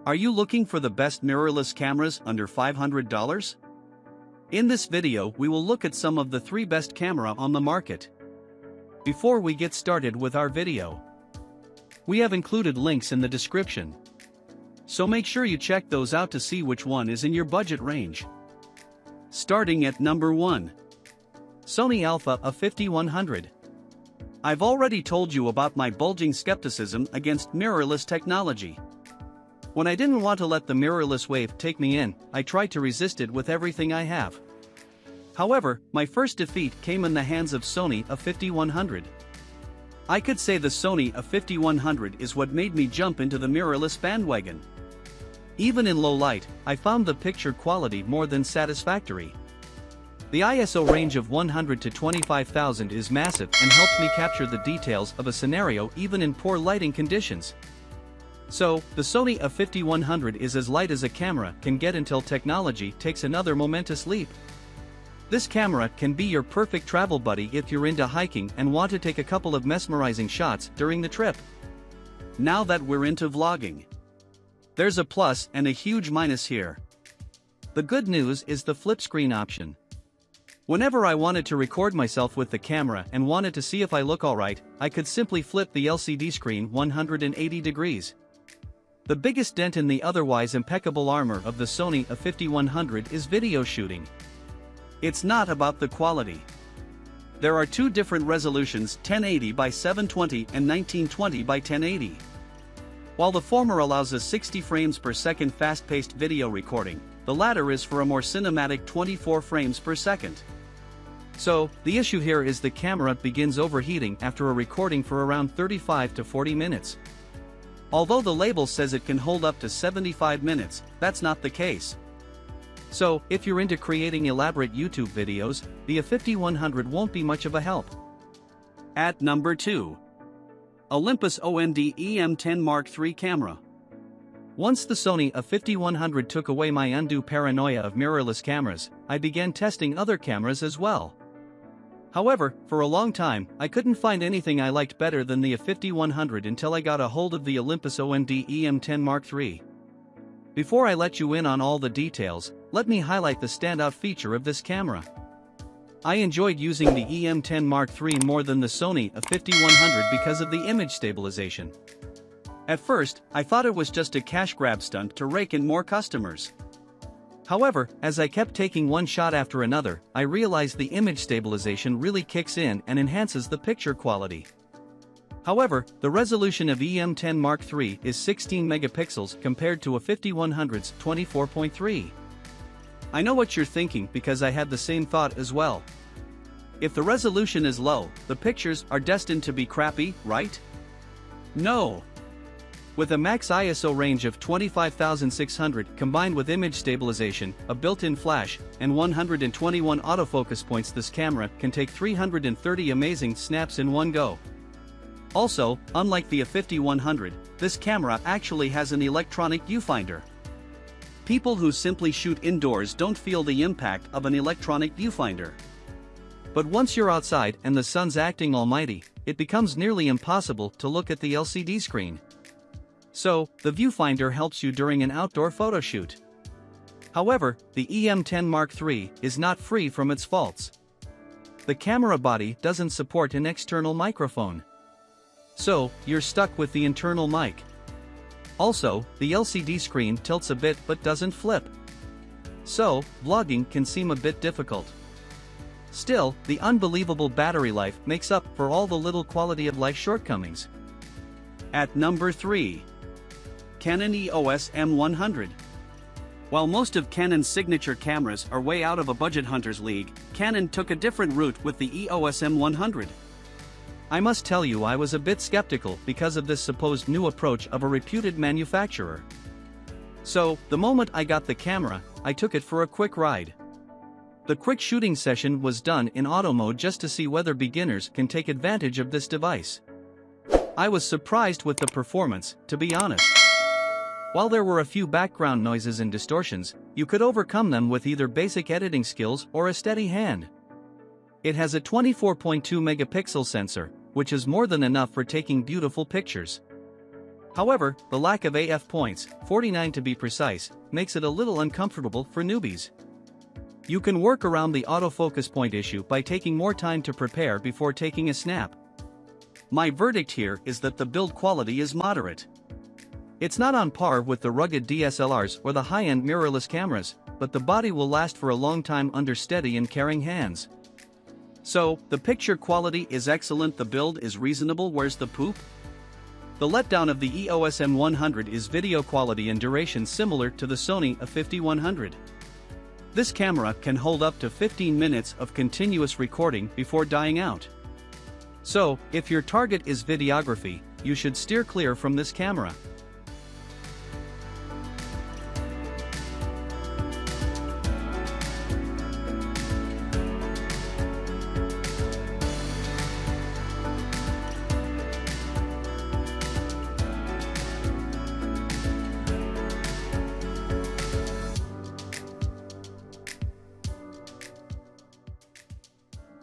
Are you looking for the best mirrorless cameras under $500? In this video we will look at some of the 3 best camera on the market. Before we get started with our video, we have included links in the description, so make sure you check those out to see which one is in your budget range. Starting at number 1. Sony Alpha A5100. I've already told you about my bulging skepticism against mirrorless technology. When I didn't want to let the mirrorless wave take me in, I tried to resist it with everything I have. However, my first defeat came in the hands of Sony A5100. I could say the Sony A5100 is what made me jump into the mirrorless bandwagon. Even in low light, I found the picture quality more than satisfactory. The ISO range of 100 to 25,000 is massive and helps me capture the details of a scenario even in poor lighting conditions. So, the Sony A5100 is as light as a camera can get until technology takes another momentous leap. This camera can be your perfect travel buddy if you're into hiking and want to take a couple of mesmerizing shots during the trip. Now that we're into vlogging, there's a plus and a huge minus here. The good news is the flip screen option. Whenever I wanted to record myself with the camera and wanted to see if I look alright, I could simply flip the LCD screen 180 degrees. The biggest dent in the otherwise impeccable armor of the Sony A5100 is video shooting. It's not about the quality. There are 2 different resolutions, 1080 by 720 and 1920 by 1080. While the former allows a 60 frames per second fast-paced video recording, the latter is for a more cinematic 24 frames per second. So, the issue here is the camera begins overheating after a recording for around 35 to 40 minutes. Although the label says it can hold up to 75 minutes, that's not the case. So, if you're into creating elaborate YouTube videos, the A5100 won't be much of a help. At number 2. Olympus OND EM10 Mark III camera. Once the Sony A5100 took away my undue paranoia of mirrorless cameras, I began testing other cameras as well. However, for a long time, I couldn't find anything I liked better than the A5100 until I got a hold of the Olympus OND EM10 Mark III. Before I let you in on all the details, let me highlight the standout feature of this camera. I enjoyed using the EM10 Mark III more than the Sony A5100 because of the image stabilization. At first, I thought it was just a cash grab stunt to rake in more customers. However, as I kept taking one shot after another, I realized the image stabilization really kicks in and enhances the picture quality. However, the resolution of EM10 Mark III is 16 megapixels compared to A5100's 24.3. I know what you're thinking because I had the same thought as well. If the resolution is low, the pictures are destined to be crappy, right? No. With a max ISO range of 25,600 combined with image stabilization, a built-in flash, and 121 autofocus points, this camera can take 330 amazing snaps in one go. Also, unlike the A5100, this camera actually has an electronic viewfinder. People who simply shoot indoors don't feel the impact of an electronic viewfinder. But once you're outside and the sun's acting almighty, it becomes nearly impossible to look at the LCD screen. So, the viewfinder helps you during an outdoor photo shoot. However, the EM10 Mark III is not free from its faults. The camera body doesn't support an external microphone. So, you're stuck with the internal mic. Also, the LCD screen tilts a bit but doesn't flip. So, vlogging can seem a bit difficult. Still, the unbelievable battery life makes up for all the little quality of life shortcomings. At number 3. Canon EOS M100. While most of Canon's signature cameras are way out of a budget hunter's league, Canon took a different route with the EOS M100. I must tell you, I was a bit skeptical because of this supposed new approach of a reputed manufacturer. So, the moment I got the camera, I took it for a quick ride. The quick shooting session was done in auto mode just to see whether beginners can take advantage of this device. I was surprised with the performance, to be honest. While there were a few background noises and distortions, you could overcome them with either basic editing skills or a steady hand. It has a 24.2 megapixel sensor, which is more than enough for taking beautiful pictures. However, the lack of AF points, 49 to be precise, makes it a little uncomfortable for newbies. You can work around the autofocus point issue by taking more time to prepare before taking a snap. My verdict here is that the build quality is moderate. It's not on par with the rugged DSLRs or the high-end mirrorless cameras, but the body will last for a long time under steady and caring hands. So, the picture quality is excellent, the build is reasonable, where's the poop? The letdown of the EOS M100 is video quality and duration similar to the Sony A5100. This camera can hold up to 15 minutes of continuous recording before dying out. So, if your target is videography, you should steer clear from this camera.